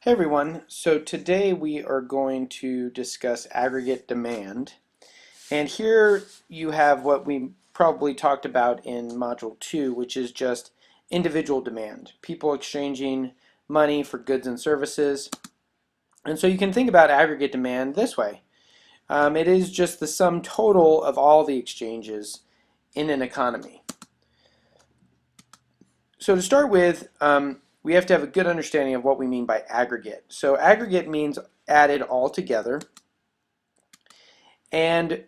Hey everyone, so today we are going to discuss aggregate demand. And here you have what we probably talked about in Module 2, which is just individual demand, people exchanging money for goods and services. And so you can think about aggregate demand this way. It is just the sum total of all the exchanges in an economy. So to start with, we have to have a good understanding of what we mean by aggregate. So aggregate means added all together. And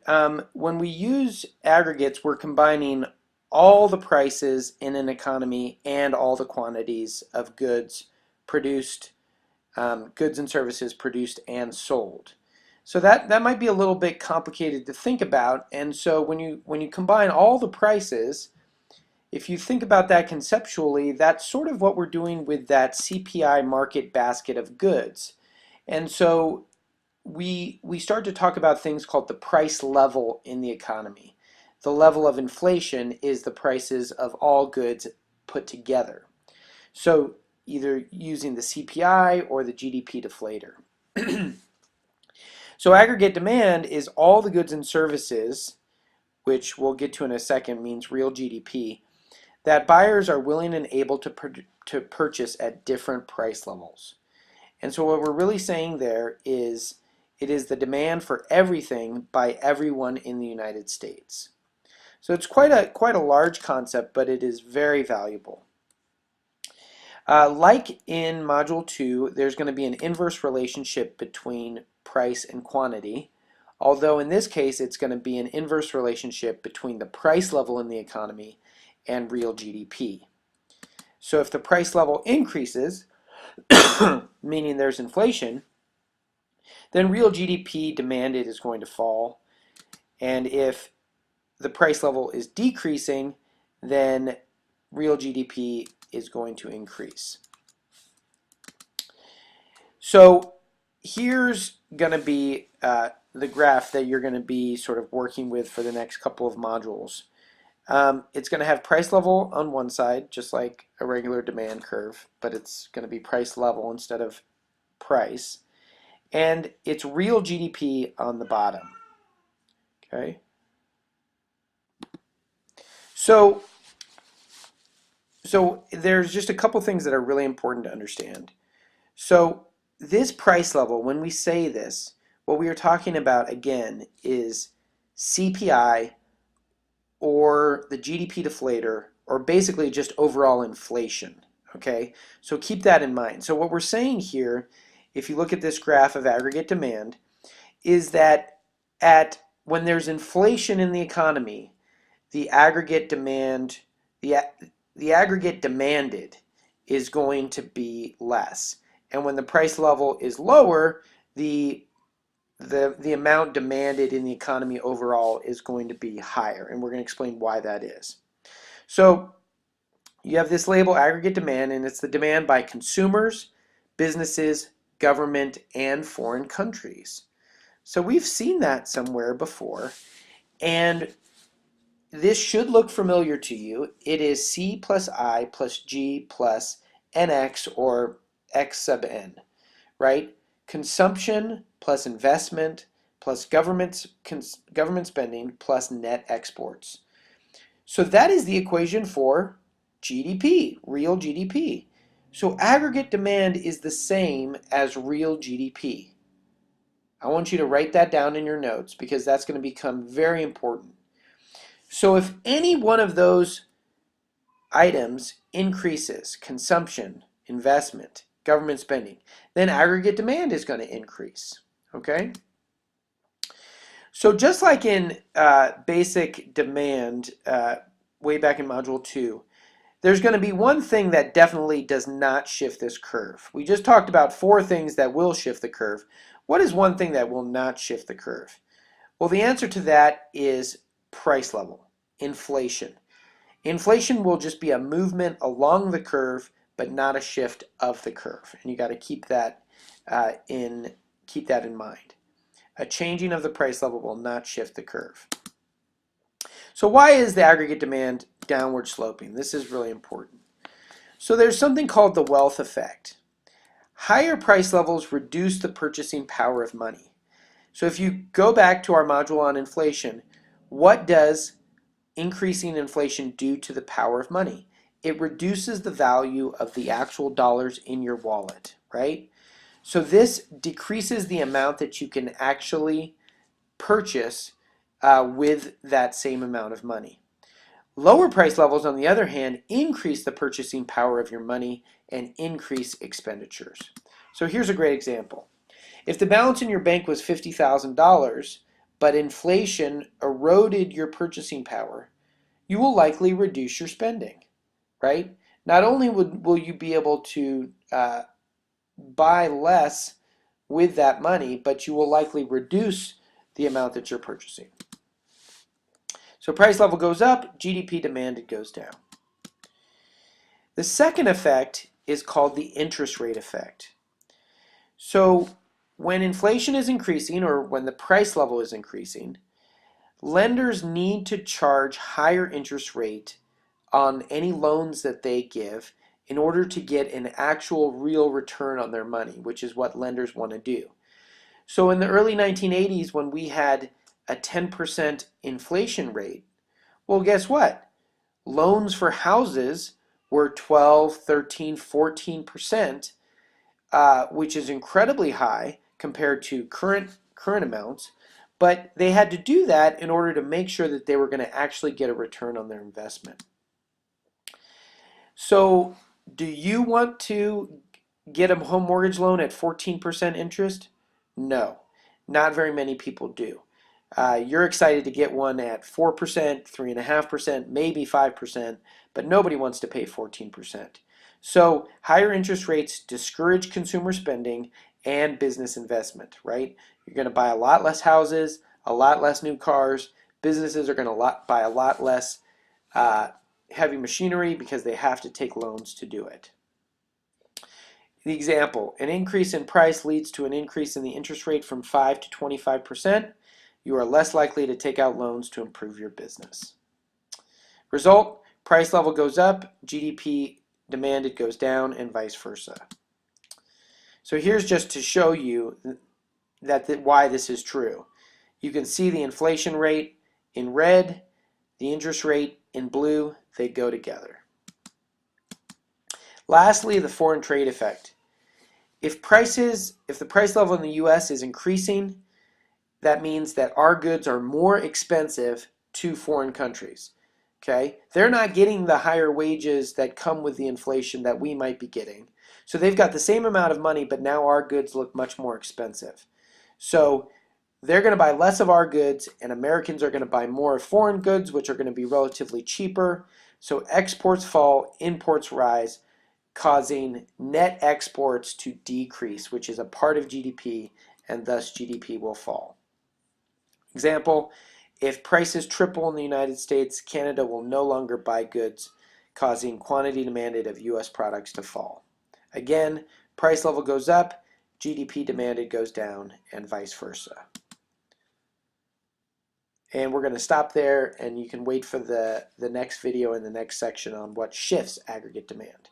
when we use aggregates, we're combining all the prices in an economy and all the quantities of goods produced, goods and services produced and sold. So that might be a little bit complicated to think about. And so when you combine all the prices, if you think about that conceptually, that's sort of what we're doing with that CPI market basket of goods. And so we start to talk about things called the price level in the economy. The level of inflation is the prices of all goods put together. So either using the CPI or the GDP deflator. So aggregate demand is all the goods and services, which we'll get to in a second, means real GDP, that buyers are willing and able to purchase at different price levels. And so what we're really saying there is it is the demand for everything by everyone in the United States. So it's quite a large concept, but it is very valuable. Like in Module 2, there's going to be an inverse relationship between price and quantity, although in this case it's going to be an inverse relationship between the price level in the economy and real GDP. So if the price level increases, meaning there's inflation, then real GDP demanded is going to fall. And if the price level is decreasing, then real GDP is going to increase. So here's going to be the graph that you're going to be sort of working with for the next couple of modules. It's going to have price level on one side, just like a regular demand curve, but it's going to be price level instead of price. And it's real GDP on the bottom. Okay. So there's just a couple things that are really important to understand. So this price level, when we say this, what we are talking about again is CPI or the GDP deflator, or basically just overall inflation. Okay, so keep that in mind. So what we're saying here, if you look at this graph of aggregate demand, is that when there's inflation in the economy, the aggregate demand, the aggregate demanded is going to be less. And when the price level is lower, the amount demanded in the economy overall is going to be higher. And we're going to explain why that is. So you have this label aggregate demand, and it's the demand by consumers, businesses, government, and foreign countries. So we've seen that somewhere before, and this should look familiar to you. It is C plus I plus G plus NX, or X sub N, right? Consumption plus investment plus government spending plus net exports. So that is the equation for GDP, real GDP. So aggregate demand is the same as real GDP. I want you to write that down in your notes because that's going to become very important. So if any one of those items increases, consumption, investment, government spending, then aggregate demand is going to increase. Okay? So just like in basic demand, way back in Module 2, there's going to be one thing that definitely does not shift this curve. We just talked about 4 things that will shift the curve. What is one thing that will not shift the curve? Well, the answer to that is price level, inflation. Inflation will just be a movement along the curve, but not a shift of the curve. And you got to keep that in mind. A changing of the price level will not shift the curve. So why is the aggregate demand downward sloping? This is really important. So there's something called the wealth effect. Higher price levels reduce the purchasing power of money. So if you go back to our module on inflation, what does increasing inflation do to the power of money? It reduces the value of the actual dollars in your wallet, right? So this decreases the amount that you can actually purchase with that same amount of money. Lower price levels, on the other hand, increase the purchasing power of your money and increase expenditures. So here's a great example. If the balance in your bank was $50,000, but inflation eroded your purchasing power, you will likely reduce your spending, right? Not only will you be able to buy less with that money, but you will likely reduce the amount that you're purchasing. So price level goes up, GDP demanded goes down. The second effect is called the interest rate effect. So when inflation is increasing, or when the price level is increasing, lenders need to charge higher interest rate on any loans that they give in order to get an actual real return on their money, which is what lenders want to do. So in the early 1980s, when we had a 10% inflation rate, well, guess what? Loans for houses were 12, 13, 14%, which is incredibly high compared to current amounts. But they had to do that in order to make sure that they were going to actually get a return on their investment. So do you want to get a home mortgage loan at 14% interest? No, not very many people do. You're excited to get one at 4%, 3.5%, maybe 5%, but nobody wants to pay 14%. So higher interest rates discourage consumer spending and business investment, right? You're going to buy a lot less houses, a lot less new cars. Businesses are going to buy a lot less heavy machinery because they have to take loans to do it. The example, an increase in price leads to an increase in the interest rate from 5 to 25%. You are less likely to take out loans to improve your business. Result, price level goes up, GDP demanded goes down, and vice versa. So here's just to show you why this is true. You can see the inflation rate in red, the interest rate in blue, they go together. Lastly, the foreign trade effect. If the price level in the US is increasing, that means that our goods are more expensive to foreign countries. Okay? They're not getting the higher wages that come with the inflation that we might be getting. So they've got the same amount of money, but now our goods look much more expensive. So they're going to buy less of our goods, and Americans are going to buy more of foreign goods, which are going to be relatively cheaper. So exports fall, imports rise, causing net exports to decrease, which is a part of GDP, and thus GDP will fall. Example, if prices triple in the United States, Canada will no longer buy goods, causing quantity demanded of US products to fall. Again, price level goes up, GDP demanded goes down, and vice versa. And we're going to stop there, and you can wait for the next video in the next section on what shifts aggregate demand.